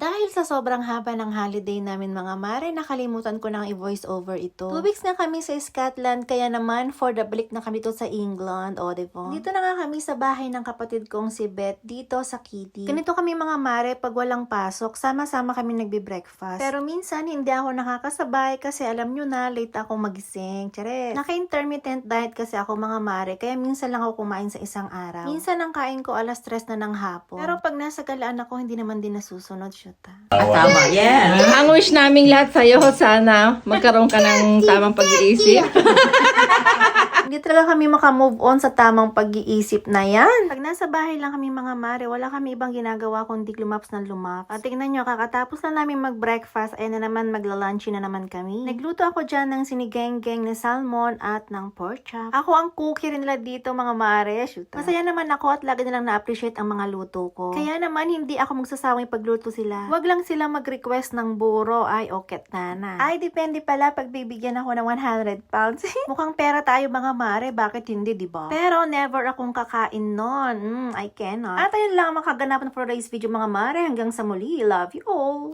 Dahil sa sobrang haba ng holiday namin mga mare, nakalimutan ko nang i-voice over ito. 2 weeks na kami sa Scotland, kaya naman for the balik na kami to sa England, o diba? Dito na nga kami sa bahay ng kapatid kong si Beth, dito sa Kitty. Ganito kami mga mare, pag walang pasok, sama-sama kami nagbe-breakfast. Pero minsan hindi ako nakakasabay kasi alam nyo na, late ako magising. Charet! Naka-intermittent diet kasi ako mga mare, kaya minsan lang ako kumain sa isang araw. Minsan ang kain ko alas 3 na ng hapon. Pero pag nasa galaan ako, hindi naman din nasusunod. Tama, yes. Ang wish naming lahat sa'yo, sana magkaroon ka ng tamang pag-iisip. Hindi talaga kami makamove on sa tamang pag-iisip na yan. Pag nasa bahay lang kami mga mare, wala kami ibang ginagawa kundi lumaps ng lumaps. At tingnan nyo, kakatapos na namin mag-breakfast, ay na naman magla-lunchy na naman kami. Nagluto ako dyan ng sinigeng-geng na salmon at ng pork chop. Ako ang cookie rin nila dito mga mare. Shoot. Masaya naman ako at lagi nilang na-appreciate ang mga luto ko. Kaya naman hindi ako magsasawang pagluto sila. Wag lang sila mag-request ng buro, ay oket nana. Ay depende pala pag bibigyan ako ng 100 pounds. Mukhang pera tayo mga mare, bakit hindi, diba? Pero never akong kakain nun. I cannot. At ayun lang, makaganapan for today's video mga mare. Hanggang sa muli, love you all!